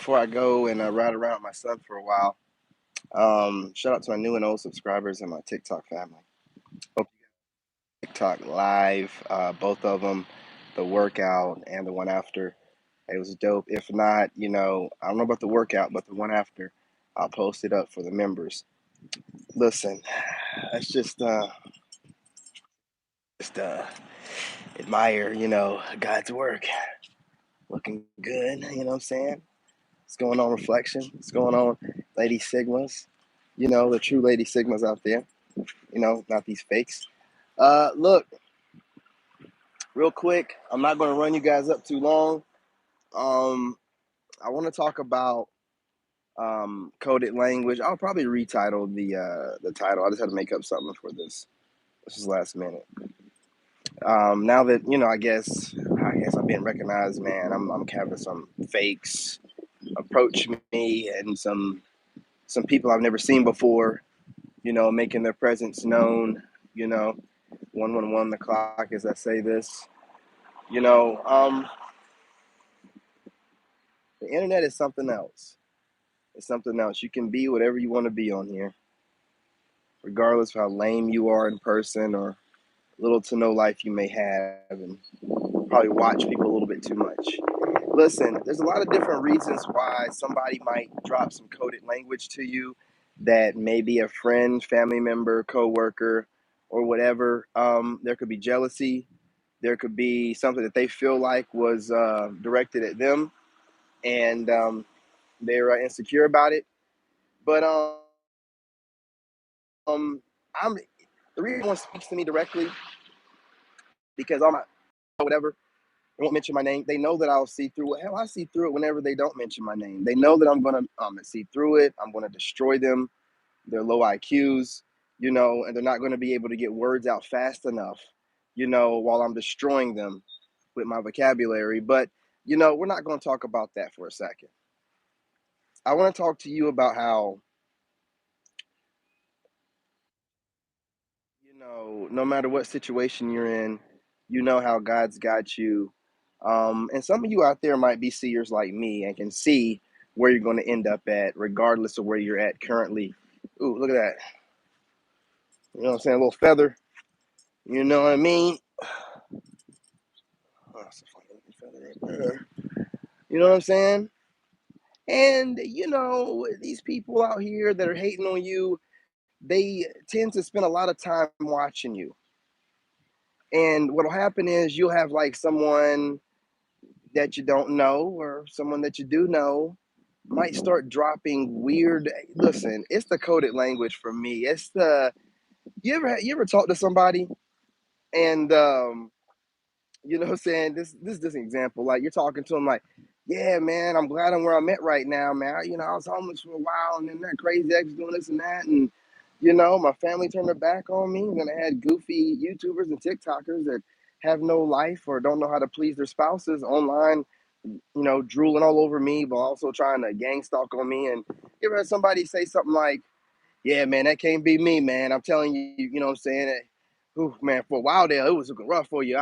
before I go and ride around with my son for a while, shout out to my new and old subscribers and my TikTok family. Hope TikTok live, both of them, the workout and the one after. It was dope. If not, I don't know about the workout, but the one after, I'll post it up for the members. Listen, let's just admire, God's work. Looking good, you know what I'm saying? What's going on, Reflection? What's going on, Lady Sigmas? The true Lady Sigmas out there, not these fakes. Look, real quick, I'm not going to run you guys up too long. I want to talk about coded language. I'll probably retitle the title. I just had to make up something for this. This is last minute. Now that I guess I'm being recognized, man. I'm having some fakes approach me and some people I've never seen before. Making their presence known. 111 the clock as I say this. You know, um, the internet is something else. It's something else. You can be whatever you want to be on here, regardless of how lame you are in person or little to no life you may have, and probably watch people a little bit too much. Listen, there's a lot of different reasons why somebody might drop some coded language to you that may be a friend, family member, coworker, or whatever. There could be jealousy. There could be something that they feel like was directed at them, and they're insecure about it. But I'm the reason one speaks to me directly because I'm whatever. They won't mention my name. They know that I'll see through it. Hell, I see through it whenever they don't mention my name. They know that I'm gonna see through it. I'm gonna destroy them. They're low IQs, and they're not gonna be able to get words out fast enough, while I'm destroying them with my vocabulary. But we're not gonna talk about that for a second. I want to talk to you about how, no matter what situation you're in, how God's got you. And some of you out there might be seers like me and can see where you're going to end up at, regardless of where you're at currently. Ooh, look at that. You know what I'm saying? A little feather. You know what I mean? Oh, that's a funny looking feather right there. You know what I'm saying? And, these people out here that are hating on you, they tend to spend a lot of time watching you. And what'll happen is you'll have like someone that you don't know or someone that you do know might start dropping weird. Listen, it's the coded language for me. It's the you ever talk to somebody and what I'm saying, this example, like you're talking to them like, yeah, man, I'm glad I'm where I'm at right now, man. I was homeless for a while, and then that crazy ex doing this and that, and my family turned their back on me, and then I had goofy YouTubers and TikTokers that have no life or don't know how to please their spouses online, drooling all over me, but also trying to gang stalk on me. And you ever had somebody say something like, yeah, man, that can't be me, man. I'm telling you, you know what I'm saying? Ooh, man, for a while there, it was looking rough for you.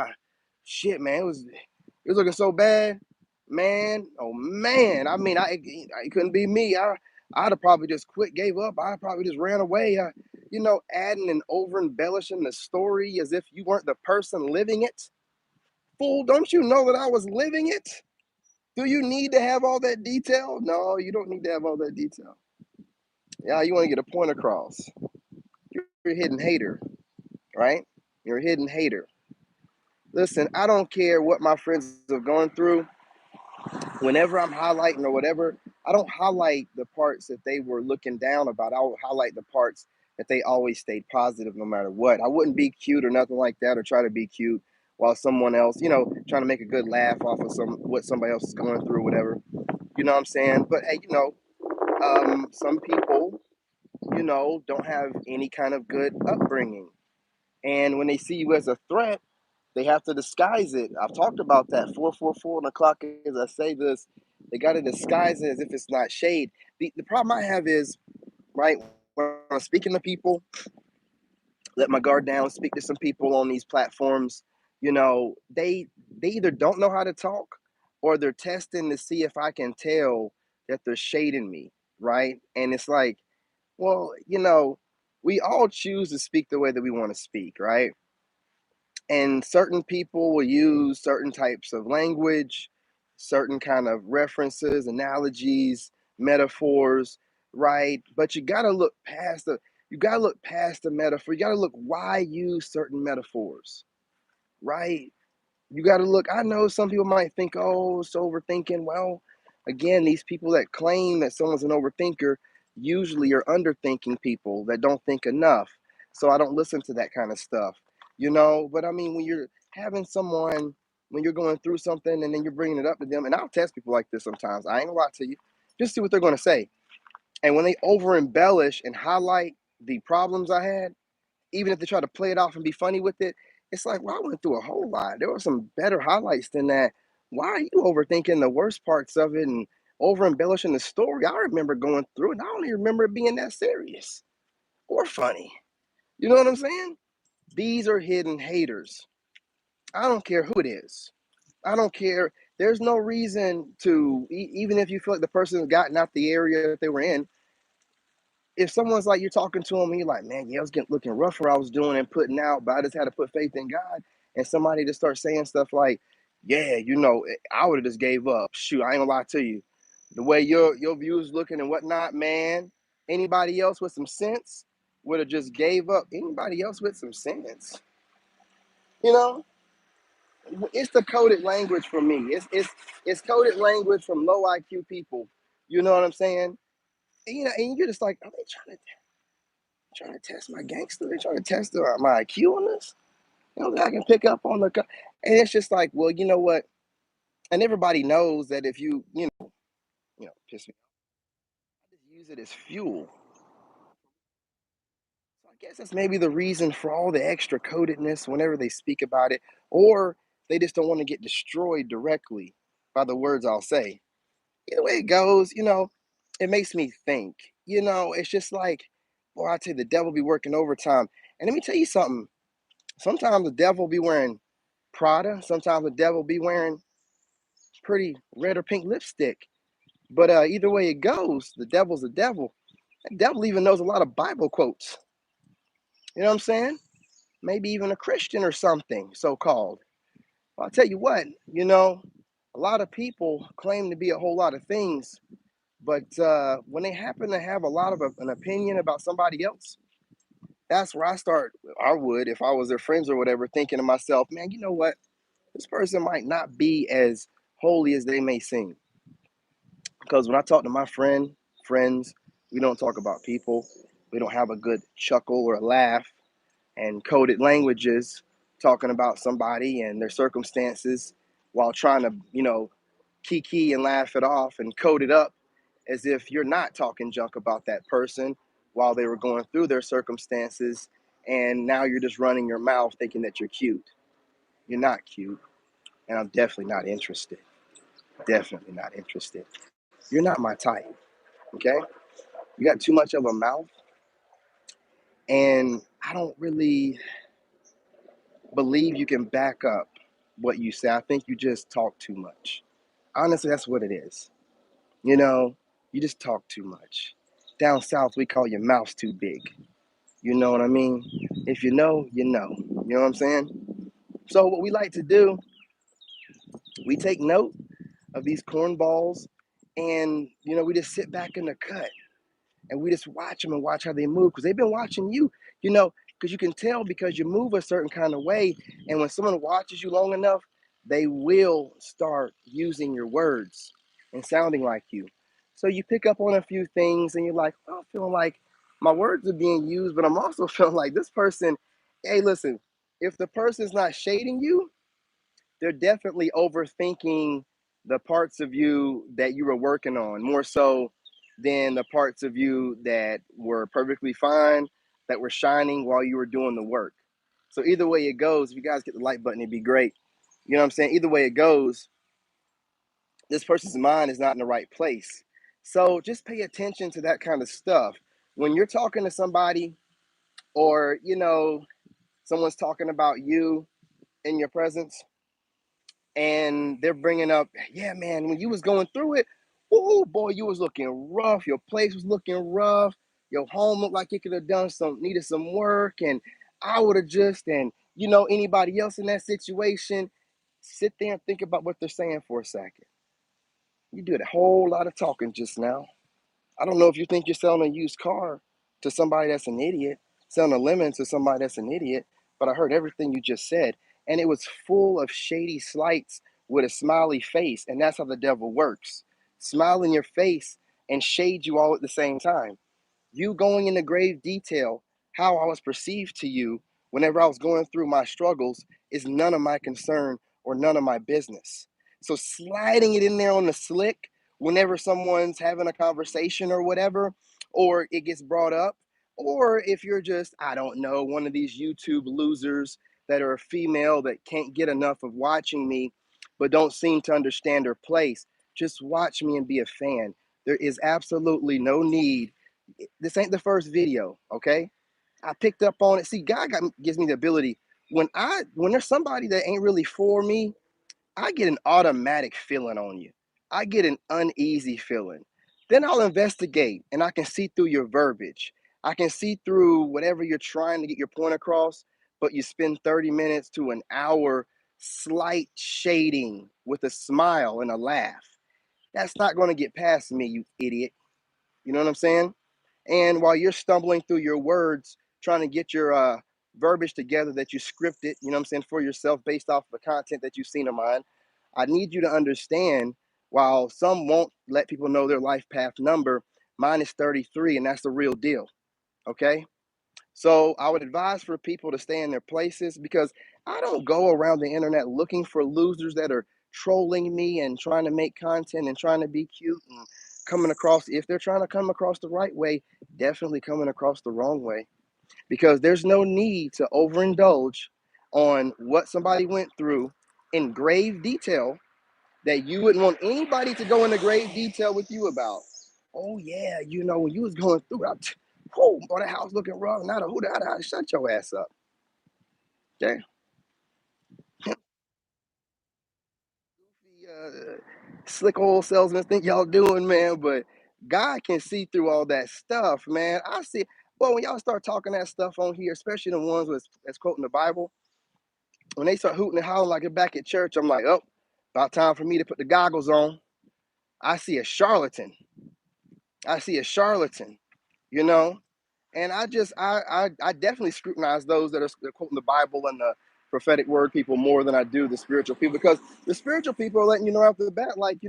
Shit, man, it was looking so bad, man. Oh man, I mean, it couldn't be me. I'd have probably just quit, gave up. I probably just ran away. Adding and over embellishing the story as if you weren't the person living it. Fool, don't you know that I was living it? Do you need to have all that detail? No, you don't need to have all that detail. Yeah, you want to get a point across. You're a hidden hater, right? You're a hidden hater. Listen, I don't care what my friends have gone through. Whenever I'm highlighting or whatever, I don't highlight the parts that they were looking down about. I'll highlight the parts that they always stayed positive no matter what. I wouldn't be cute or nothing like that or try to be cute while someone else, trying to make a good laugh off of what somebody else is going through, whatever. You know what I'm saying? But hey, some people, don't have any kind of good upbringing. And when they see you as a threat, they have to disguise it. I've talked about that. 444 on the clock as I say this. They got to disguise it as if it's not shade. The problem I have is, right, when I'm speaking to people, let my guard down, speak to some people on these platforms, they either don't know how to talk or they're testing to see if I can tell that they're shading me, right? And it's like, well, you know, we all choose to speak the way that we want to speak, right? And certain people will use certain types of language, certain kind of references, analogies, metaphors, right? But you got to look past the metaphor. You got to look why use certain metaphors, right? You got to look. I know some people might think, oh, it's overthinking. Well, again, these people that claim that someone's an overthinker usually are underthinking people that don't think enough. So I don't listen to that kind of stuff, you know. But I mean, when you're having someone, when you're going through something and then you're bringing it up to them, and I'll test people like this sometimes. I ain't gonna lie to you. Just see what they're going to say. And when they over embellish and highlight the problems I had, even if they try to play it off and be funny with it, it's like, well, I went through a whole lot. There were some better highlights than that. Why are you overthinking the worst parts of it and over embellishing the story? I remember going through it, and I don't even remember it being that serious or funny. You know what I'm saying? These are hidden haters. I don't care who it is. I don't care. There's no reason to, even if you feel like the person's gotten out the area that they were in, if someone's like you're talking to them and you're like, man, yeah, I was getting looking rough where I was doing and putting out, but I just had to put faith in God. And somebody just starts saying stuff like, yeah, you know, I would have just gave up. Shoot, I ain't gonna lie to you. The way your views looking and whatnot, man. Anybody else with some sense would have just gave up. Anybody else with some sense, you know, it's the coded language for me. It's coded language from low IQ people. You know what I'm saying? And, you know, and you're just like, are they trying to test my gangster? They're trying to test my IQ on this. You know, that I can pick up on and it's just like, well, you know what? And everybody knows that if piss me off, I just use it as fuel. So I guess that's maybe the reason for all the extra codedness whenever they speak about it, or they just don't want to get destroyed directly by the words I'll say. Either way it goes, you know, it makes me think. You know, it's just like, boy, I tell you, the devil be working overtime. And let me tell you something. Sometimes the devil be wearing Prada. Sometimes the devil be wearing pretty red or pink lipstick. But either way it goes, the devil's the devil. The devil even knows a lot of Bible quotes. You know what I'm saying? Maybe even a Christian or something, so called. Well, I'll tell you what, you know, a lot of people claim to be a whole lot of things, but when they happen to have a lot of an opinion about somebody else, that's where I would, if I was their friends or whatever, thinking to myself, man, you know what? This person might not be as holy as they may seem. Because when I talk to my friends, we don't talk about people. We don't have a good chuckle or a laugh and coded languages talking about somebody and their circumstances while trying to, you know, kiki and laugh it off and code it up as if you're not talking junk about that person while they were going through their circumstances. And now you're just running your mouth thinking that you're cute. You're not cute. And I'm definitely not interested. Definitely not interested. You're not my type. Okay. You got too much of a mouth. And I don't really believe you can back up what you say. I think you just talk too much. Honestly, that's what it is. You know, you just talk too much. Down south, we call your mouth too big. You know what I mean? If you know, you know. You know what I'm saying? So, what we like to do, we take note of these cornballs and, you know, we just sit back in the cut and we just watch them and watch how they move because they've been watching you, you know, because you can tell because you move a certain kind of way. And when someone watches you long enough, they will start using your words and sounding like you. So you pick up on a few things and you're like, oh, I'm feeling like my words are being used, but I'm also feeling like this person, hey, listen, if the person's not shading you, they're definitely overthinking the parts of you that you were working on more so than the parts of you that were perfectly fine, that were shining while you were doing the work. So either way it goes, if you guys get the like button, it'd be great. You know what I'm saying? Either way it goes, this person's mind is not in the right place. So just pay attention to that kind of stuff. When you're talking to somebody or, you know, someone's talking about you in your presence, and they're bringing up, yeah, man, when you was going through it, Oh boy, you was looking rough. Your place was looking rough. Your home looked like it could have done some, needed some work. And I would have just, and anybody else in that situation, sit there and think about what they're saying for a second. You did a whole lot of talking just now. I don't know if you think you're selling a used car to somebody that's an idiot, selling a lemon to somebody that's an idiot, but I heard everything you just said. And it was full of shady slights with a smiley face. And that's how the devil works. Smile in your face and shade you all at the same time. You going into grave detail how I was perceived to you whenever I was going through my struggles is none of my concern or none of my business. So sliding it in there on the slick whenever someone's having a conversation or whatever, or it gets brought up, or if you're just, I don't know, one of these YouTube losers that are a female that can't get enough of watching me but don't seem to understand her place, just watch me and be a fan. There is absolutely no need. This ain't the first video, okay? I picked up on it. See, gives me the ability when there's somebody that ain't really for me, I get an automatic feeling on you. I get an uneasy feeling. Then I'll investigate and I can see through your verbiage. I can see through whatever you're trying to get your point across, but you spend 30 minutes to an hour slight shading with a smile and a laugh. That's not going to get past me, you idiot. You know what I'm saying? And while you're stumbling through your words, trying to get your verbiage together that you scripted, you know what I'm saying, for yourself based off the content that you've seen of mine, I need you to understand while some won't let people know their life path number, mine is 33, and that's the real deal. Okay. So I would advise for people to stay in their places because I don't go around the internet looking for losers that are trolling me and trying to make content and trying to be cute and coming across. If they're trying to come across the right way, definitely coming across the wrong way because there's no need to overindulge on what somebody went through in grave detail that you wouldn't want anybody to go into grave detail with you about. Oh yeah, when you was going through it, oh boy, that house looking rough. Now who the shut your ass up. Okay. uh, Slick oil salesmen think y'all doing, man, but God can see through all that stuff, man. I see. Well, when y'all start talking that stuff on here, especially the ones that's quoting the Bible, when they start hooting and hollering like it back at church, I'm like, oh, about time for me to put the goggles on. I see a charlatan. I see a charlatan, you know. And I definitely scrutinize those that are quoting the Bible and the prophetic word people more than I do the spiritual people because the spiritual people are letting you know off the bat, like,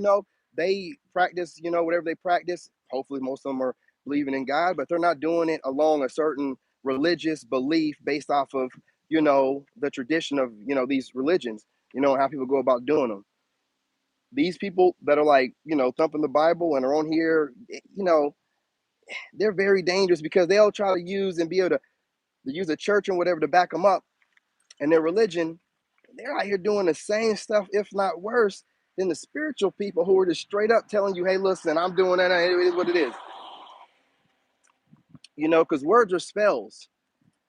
they practice, whatever they practice. Hopefully, most of them are believing in God, but they're not doing it along a certain religious belief based off of, the tradition of, these religions, how people go about doing them. These people that are like, thumping the Bible and are on here, they're very dangerous because they'll try to use and be able to use a church and whatever to back them up and their religion. They're out here doing the same stuff, if not worse, than the spiritual people who are just straight up telling you, hey, listen, I'm doing that. It is what it is. Because words are spells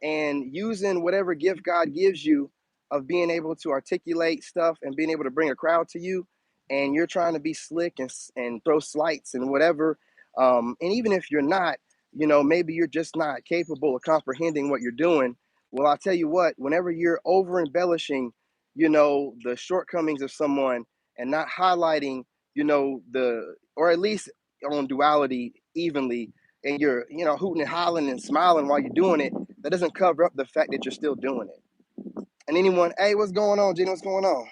and using whatever gift God gives you of being able to articulate stuff and being able to bring a crowd to you, and you're trying to be slick and throw slights and whatever. And even if you're not, maybe you're just not capable of comprehending what you're doing. Well, I'll tell you what, whenever you're over embellishing, the shortcomings of someone and not highlighting, or at least on duality evenly, and you're, hooting and hollering and smiling while you're doing it, that doesn't cover up the fact that you're still doing it. And anyone, hey, what's going on, Gina? What's going on?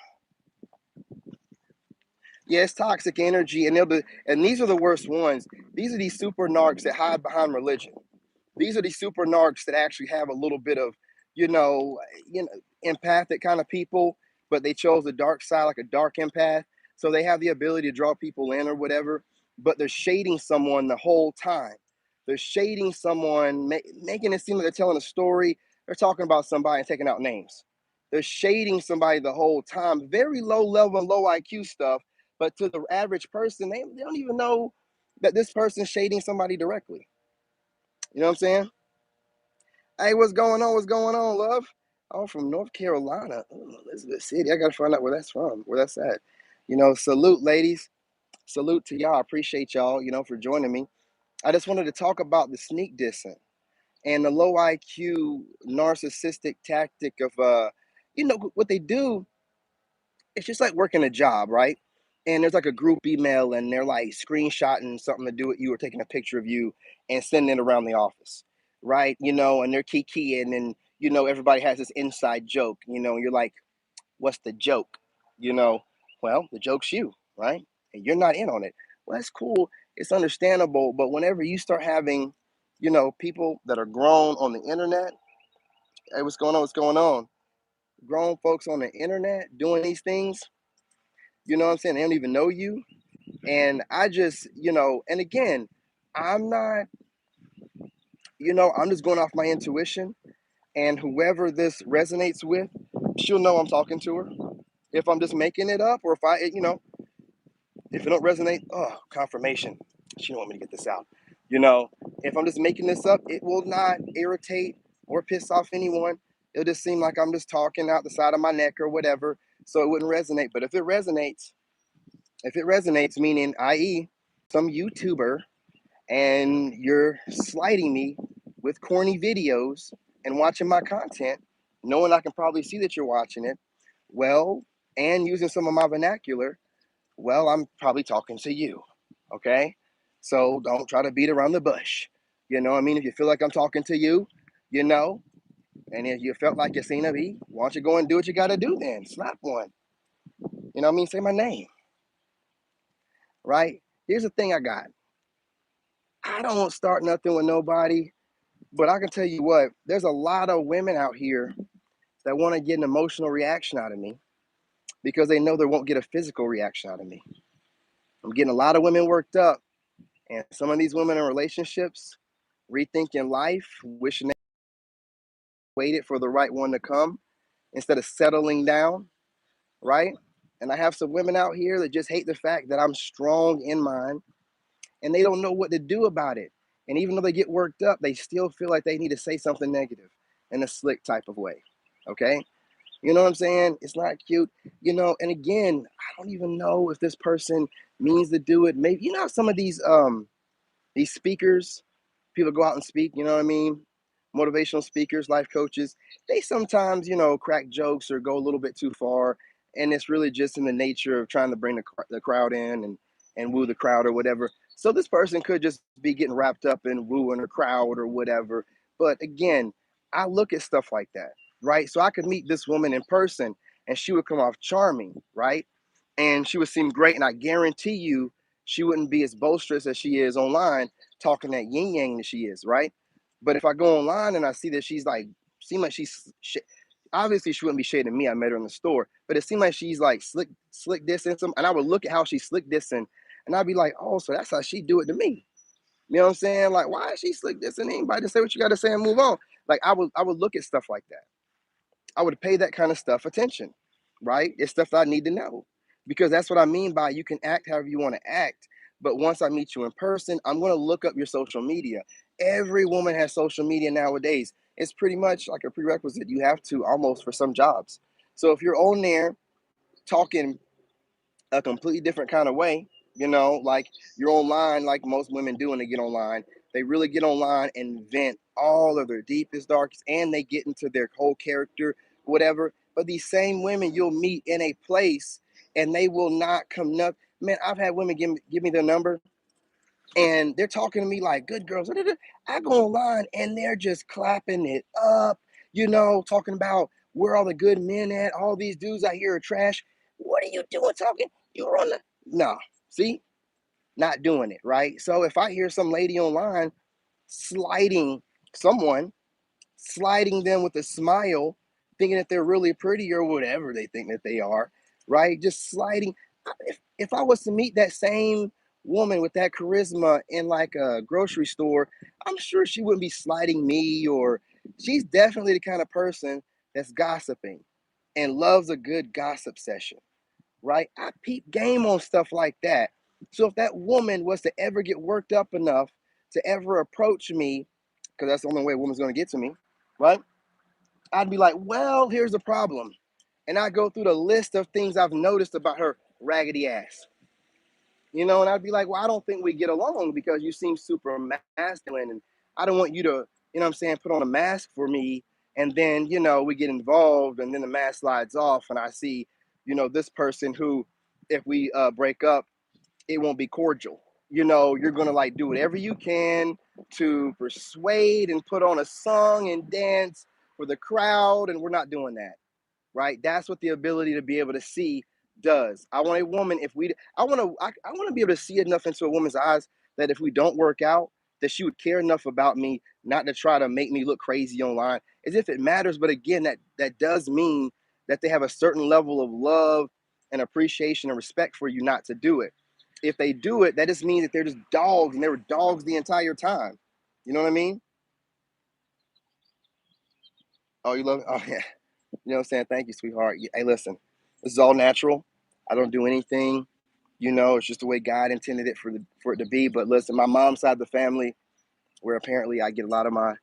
Yeah, it's toxic energy, and and these are the worst ones. These are these super narcs that hide behind religion. These are these super narcs that actually have a little bit of, you know, empathic kind of people, but they chose the dark side, like a dark empath. So they have the ability to draw people in or whatever, but they're shading someone the whole time. They're shading someone, making it seem like they're telling a story. They're talking about somebody and taking out names. They're shading somebody the whole time. Very low level and low IQ stuff, but to the average person, they don't even know that this person's shading somebody directly. You know what I'm saying? Hey, what's going on? What's going on, love? Oh, from North Carolina. Ooh, Elizabeth City. I gotta find out where that's from, where that's at. Salute, ladies. Salute to y'all. I appreciate y'all, for joining me. I just wanted to talk about the sneak dissing and the low IQ narcissistic tactic of what they do. It's just like working a job, right? And there's like a group email and they're like screenshotting something to do with you or taking a picture of you and sending it around the office, right? And they're keying and everybody has this inside joke, and you're like, what's the joke? You know, well, the joke's you, right? And you're not in on it. Well, that's cool. It's understandable. But whenever you start having, people that are grown on the internet, hey, what's going on? What's going on? Grown folks on the internet doing these things, you know what I'm saying? They don't even know you. And I just, and again, I'm not, I'm just going off my intuition. And whoever this resonates with, she'll know I'm talking to her. If I'm just making it up or if it don't resonate, oh, confirmation. She don't want me to get this out. If I'm just making this up, it will not irritate or piss off anyone. It'll just seem like I'm just talking out the side of my neck or whatever. So it wouldn't resonate. But if it resonates, meaning i.e. some YouTuber and you're sliding me with corny videos and watching my content, knowing I can probably see that you're watching it, well, and using some of my vernacular, well, I'm probably talking to you. Okay? So don't try to beat around the bush. You know what I mean? If you feel like I'm talking to you, you know, and if you felt like you seen a bee, why don't you go and do what you got to do then? Slap one. You know what I mean? Say my name, right? Here's the thing I got. I don't start nothing with nobody, but I can tell you what, there's a lot of women out here that want to get an emotional reaction out of me because they know they won't get a physical reaction out of me. I'm getting a lot of women worked up, and some of these women in relationships rethinking life, wishing they waited for the right one to come instead of settling down, right? And I have some women out here that just hate the fact that I'm strong in mine and they don't know what to do about it. And even though they get worked up, they still feel like they need to say something negative in a slick type of way. Okay? You know what I'm saying? It's not cute. And again, I don't even know if this person means to do it. Maybe some of these speakers, people go out and speak, you know what I mean? Motivational speakers, life coaches, they sometimes, crack jokes or go a little bit too far. And it's really just in the nature of trying to bring the crowd in and woo the crowd or whatever. So this person could just be getting wrapped up in wooing a crowd or whatever. But again, I look at stuff like that, right? So I could meet this woman in person and she would come off charming, right? And she would seem great. And I guarantee you, she wouldn't be as boisterous as she is online, talking that yin yang that she is, right? But if I go online and I see that she's like, seem like obviously she wouldn't be shading me. I met her in the store, but it seemed like she's like slick dissing some, and I would look at how she's slick dissing, and I'd be like, oh, so that's how she do it to me. You know what I'm saying? Like, why is she slick dissing anybody? To say what you got to say and move on. Like, I would look at stuff like that. I would pay that kind of stuff attention, right? It's stuff I need to know because that's what I mean by you can act however you want to act. But once I meet you in person, I'm going to look up your social media. Every woman has social media nowadays. It's pretty much like a prerequisite. You have to almost for some jobs. So if you're on there talking a completely different kind of way. Like you're online, like most women do when they get online. They really get online and vent all of their deepest, darkest, and they get into their whole character, whatever. But these same women you'll meet in a place and they will not come up. Man, I've had women give me their number and they're talking to me like good girls. I go online and they're just clapping it up, talking about where all the good men at. All these dudes out here are trash. What are you doing talking? You're on the no. See, not doing it right. So if I hear some lady online sliding someone, sliding them with a smile, thinking that they're really pretty or whatever they think that they are, right? Just sliding. If I was to meet that same woman with that charisma in like a grocery store, I'm sure she wouldn't be sliding me, or she's definitely the kind of person that's gossiping and loves a good gossip session, right? I peep game on stuff like that. So if that woman was to ever get worked up enough to ever approach me, because that's the only way a woman's going to get to me, right? I'd be like, well, here's the problem. And I go through the list of things I've noticed about her raggedy ass. And I'd be like, well, I don't think we get along because you seem super masculine, and I don't want you to, what I'm saying, put on a mask for me. And then, we get involved, and then the mask slides off, and I see, this person who, if we break up, it won't be cordial. You're gonna like do whatever you can to persuade and put on a song and dance for the crowd, and we're not doing that, right? That's what the ability to be able to see does. I want a woman, if we I want to be able to see enough into a woman's eyes that if we don't work out, that she would care enough about me not to try to make me look crazy online, as if it matters. But again, that does mean that they have a certain level of love and appreciation and respect for you not to do it. If they do it, that just means that they're just dogs, and they were dogs the entire time. You know what I mean? Oh, you love it? Oh, yeah. You know what I'm saying? Thank you, sweetheart. Hey, listen, this is all natural. I don't do anything. It's just the way God intended it for it to be. But listen, my mom's side of the family, where apparently I get a lot of my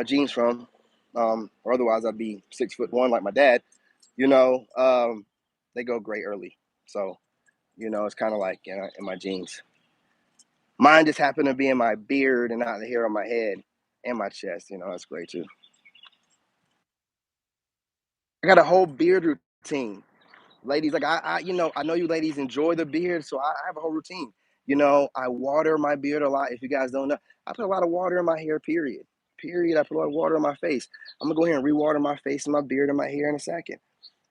genes from, or otherwise I'd be 6'1" like my dad. They go gray early. So it's kind of like in my genes. Mine just happened to be in my beard and not the hair on my head and my chest. That's great too. I got a whole beard routine. Ladies, like I know you ladies enjoy the beard, so I have a whole routine. I water my beard a lot. If you guys don't know, I put a lot of water in my hair. Period. Period. I put a lot of water in my face. I'm gonna go ahead and re-water my face and my beard and my hair in a second.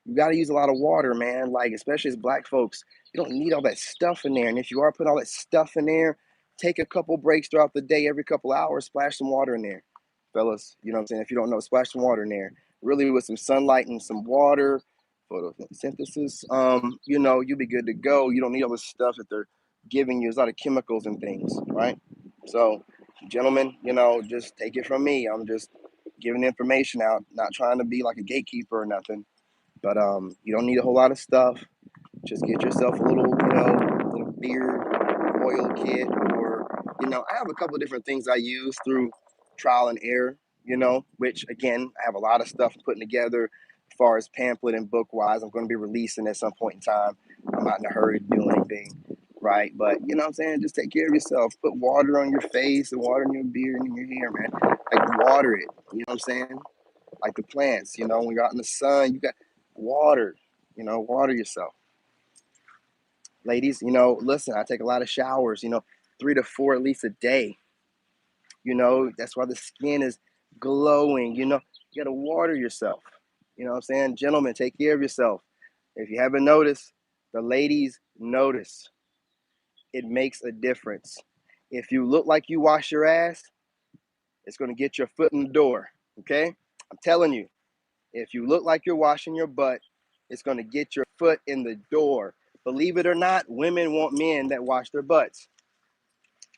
You got to use a lot of water, man. Like, especially as black folks, you don't need all that stuff in there. And if you are putting all that stuff in there, take a couple breaks throughout the day, every couple hours, splash some water in there, fellas. You know what I'm saying? If you don't know, splash some water in there. Really, with some sunlight and some water, photosynthesis, you'll be good to go. You don't need all the stuff that they're giving you. There's a lot of chemicals and things, right? So, gentlemen, just take it from me. I'm just giving information out, not trying to be like a gatekeeper or nothing. But you don't need a whole lot of stuff. Just get yourself a little beard oil kit, or I have a couple of different things I use through trial and error. Which again, I have a lot of stuff putting together as far as pamphlet and book wise. I'm going to be releasing at some point in time. I'm not in a hurry to do anything, right? But you know what I'm saying? Just take care of yourself. Put water on your face and water in your beard and in your hair, man. Like water it. You know what I'm saying? Like the plants, when you're out in the sun, you got water, water yourself. Ladies, listen, I take a lot of showers, 3 to 4 at least a day. That's why the skin is glowing. You got to water yourself. You know what I'm saying? Gentlemen, take care of yourself. If you haven't noticed, the ladies notice. It makes a difference. If you look like you wash your ass, it's going to get your foot in the door. Okay? I'm telling you. If you look like you're washing your butt, it's going to get your foot in the door. Believe it or not, women want men that wash their butts.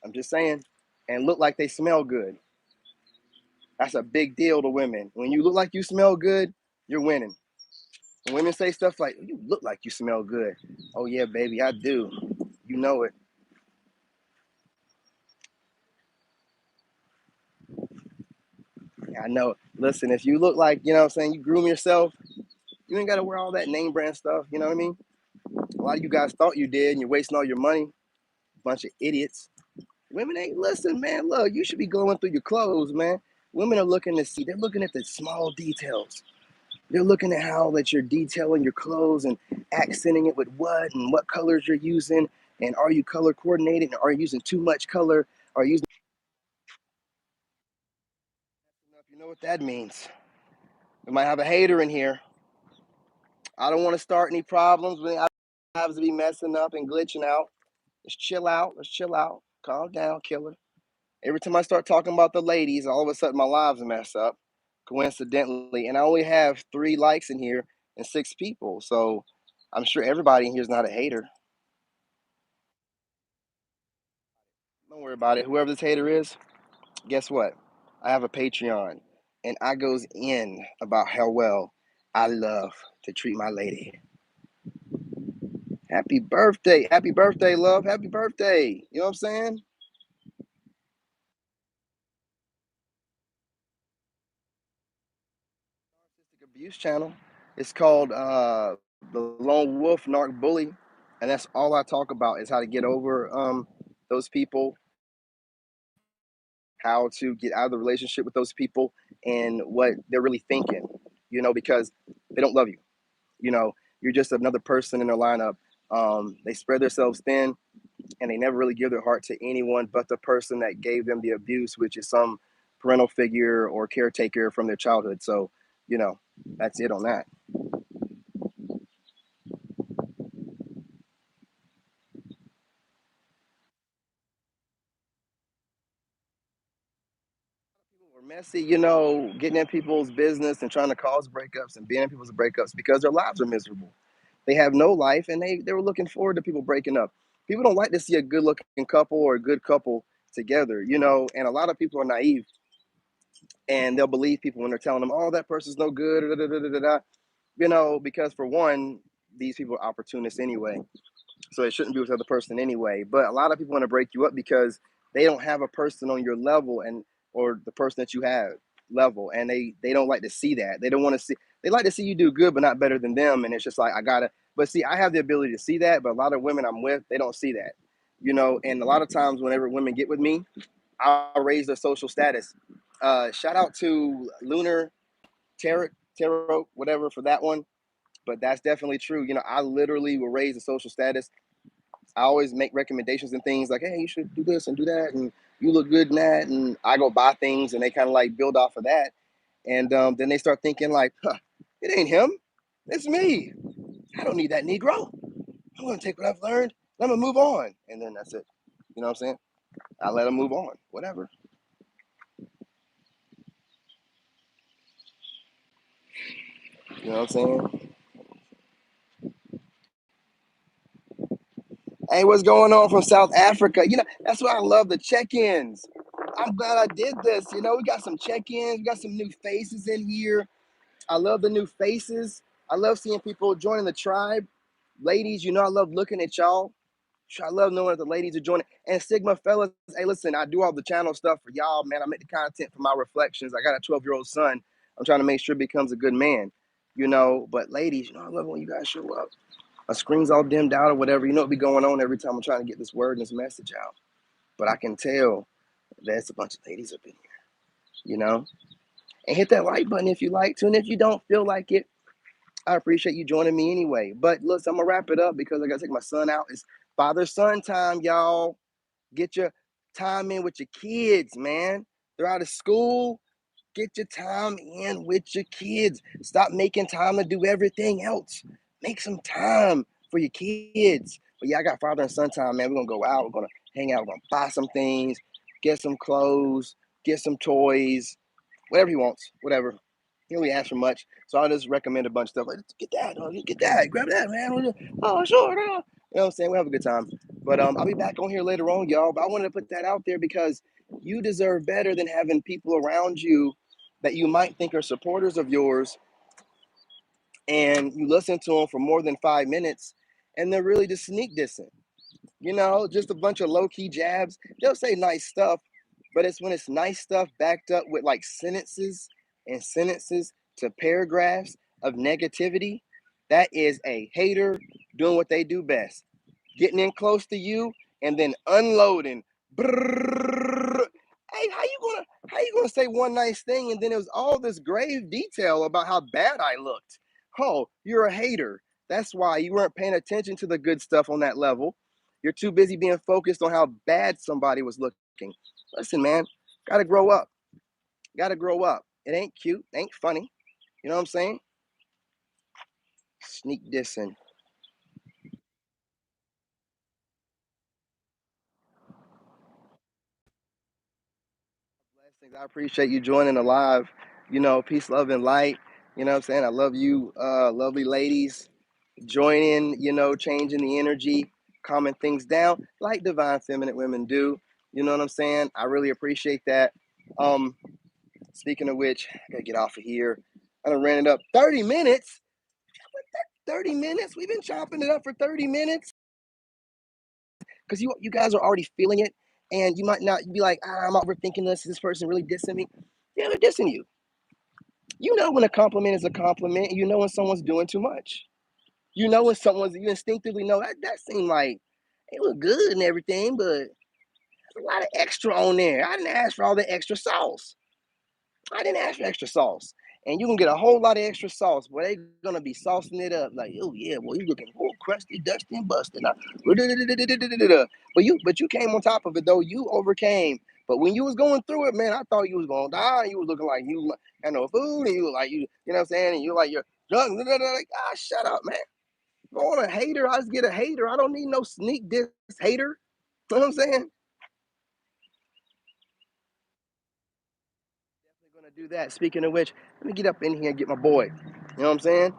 I'm just saying. And look like they smell good. That's a big deal to women. When you look like you smell good, you're winning. When women say stuff like, you look like you smell good. Oh, yeah, baby, I do. You know it. I know. Listen, if you look like, what I'm saying, you groom yourself, you ain't got to wear all that name brand stuff. You know what I mean? A lot of you guys thought you did, and you're wasting all your money. Bunch of idiots. Women ain't listen, man. Look, you should be going through your clothes, man. Women are looking to see. They're looking at the small details. They're looking at how that you're detailing your clothes and accenting it with what and what colors you're using, and are you color coordinated? And are you using too much color? Are you using? You know what that means? We might have a hater in here. I don't want to start any problems. I have to be messing up and glitching out. Let's chill out. Let's chill out. Calm down, killer. Every time I start talking about the ladies, all of a sudden my lives mess up, coincidentally. And I only have 3 likes in here and 6 people. So I'm sure everybody in here is not a hater. Don't worry about it. Whoever this hater is, guess what? I have a Patreon, and I goes in about how well I love to treat my lady. Happy birthday. Happy birthday, love. Happy birthday. You know what I'm saying? Abuse channel. It's called The Lone Wolf Narc Bully. And that's all I talk about is how to get over those people, how to get out of the relationship with those people, and what they're really thinking. Because they don't love you. You know, you're just another person in their lineup. They spread themselves thin, and they never really give their heart to anyone but the person that gave them the abuse, which is some parental figure or caretaker from their childhood. So, you know, that's it on that. We're messy, getting in people's business and trying to cause breakups and being in people's breakups because their lives are miserable. They have no life, and they were looking forward to people breaking up. People don't like to see a good looking couple or a good couple together, and a lot of people are naive and they'll believe people when they're telling them, oh, that person's no good, da, da, da, da, da, da. Because for one, these people are opportunists anyway. So it shouldn't be with the other person anyway. But a lot of people want to break you up because they don't have a person on your level and or the person that you have level, and they don't like to see that. They don't want to see. They like to see you do good, but not better than them. And it's just like I gotta. But see, I have the ability to see that, but a lot of women I'm with, they don't see that. And a lot of times, whenever women get with me, I'll raise their social status. Shout out to Lunar Tarot, whatever for that one. But that's definitely true. I literally will raise the social status. I always make recommendations and things like, hey, you should do this and do that, and you look good in that. And I go buy things, and they kind of like build off of that. And then they start thinking like, huh, it ain't him, it's me. I don't need that Negro. I'm gonna take what I've learned. I'm gonna move on, and then that's it. You know what I'm saying? I let them move on, whatever. You know what I'm saying? Hey, what's going on from South Africa? That's why I love the check-ins. I'm glad I did this. We got some check-ins, we got some new faces in here. I love the new faces. I love seeing people joining the tribe. Ladies, I love looking at y'all. I love knowing that the ladies are joining. And Sigma fellas, hey, listen, I do all the channel stuff for y'all, man. I make the content for my reflections. I got a 12-year-old son. I'm trying to make sure he becomes a good man, But ladies, I love when you guys show up. My screen's all dimmed out or whatever. What be going on every time I'm trying to get this word and this message out. But I can tell there's a bunch of ladies up in here. And hit that like button if you like to. And if you don't feel like it, I appreciate you joining me anyway. But listen, I'm gonna wrap it up because I gotta take my son out. It's father-son time, y'all. Get your time in with your kids, man. They're out of school. Get your time in with your kids. Stop making time to do everything else. Make some time for your kids. But yeah, I got father and son time, man. We're gonna go out. We're gonna hang out. We're gonna buy some things, get some clothes, get some toys, whatever he wants, whatever. He only asks for much, so I'll just recommend a bunch of stuff. Like, get that, get that, grab that, man. Oh, sure. You know what I'm saying? We'll have a good time. But I'll be back on here later on, y'all. But I wanted to put that out there because you deserve better than having people around you that you might think are supporters of yours, and you listen to them for more than 5 minutes, and they're really just sneak dissing. Just a bunch of low key jabs. They'll say nice stuff, but it's when it's nice stuff backed up with like sentences and sentences to paragraphs of negativity. That is a hater doing what they do best, getting in close to you and then unloading. Brrrr. Hey, how you gonna say one nice thing and then it was all this grave detail about how bad I looked? Oh, you're a hater. That's why you weren't paying attention to the good stuff on that level. You're too busy being focused on how bad somebody was looking. Listen, man, gotta grow up. Gotta grow up. It ain't cute, ain't funny. You know what I'm saying? Sneak dissing. Blessings. I appreciate you joining the live. Peace, love, and light. You know what I'm saying? I love you, lovely ladies. Join in, changing the energy, calming things down like divine feminine women do. You know what I'm saying? I really appreciate that. Um, Speaking of which, I gotta get off of here. I done ran it up 30 minutes. 30 minutes? We've been chopping it up for 30 minutes. Because you guys are already feeling it. And you might not be like, I'm overthinking this. Is this person really dissing me? Yeah, they're dissing you. You know when a compliment is a compliment. You know when someone's doing too much. You know when someone's you instinctively know that seemed like it look good and everything, but there's a lot of extra on there. I didn't ask for all the extra sauce. I didn't ask for extra sauce. And you can get a whole lot of extra sauce, but they gonna be saucing it up like, oh yeah, well you looking all crusty, dusty, and busted. Now, but you came on top of it though. You overcame. But when you was going through it, man, I thought you was gonna die. You was looking like you had no food, and you were like you know what I'm saying, and you like you're drunk. Like, ah, shut up, man. Go on a hater. I just get a hater. I don't need no sneak diss hater. You know what I'm saying? Gonna do that. Speaking of which, let me get up in here and get my boy. You know what I'm saying?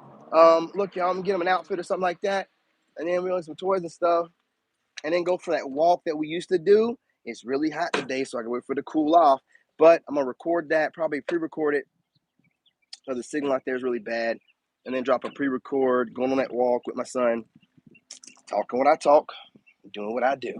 Look, y'all, I'm gonna get him an outfit or something like that, and then we want some toys and stuff, and then go for that walk that we used to do. It's really hot today, so I can wait for it to cool off. But I'm gonna record that, probably pre-record it, because the signal out there is really bad, and then drop a pre-record, going on that walk with my son, talking what I talk, doing what I do.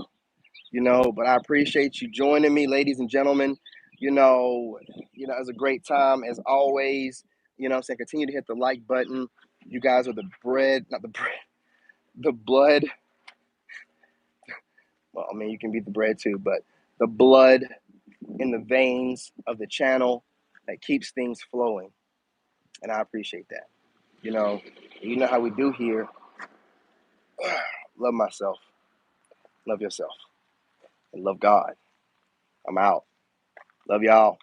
But I appreciate you joining me, ladies and gentlemen. It was a great time as always. I'm saying continue to hit the like button. You guys are the bread, not the bread, the blood. Well, I mean, you can be the bread too, but the blood in the veins of the channel that keeps things flowing. And I appreciate that. You know, you know how we do here. Love myself, love yourself, and love God. I'm out. Love y'all.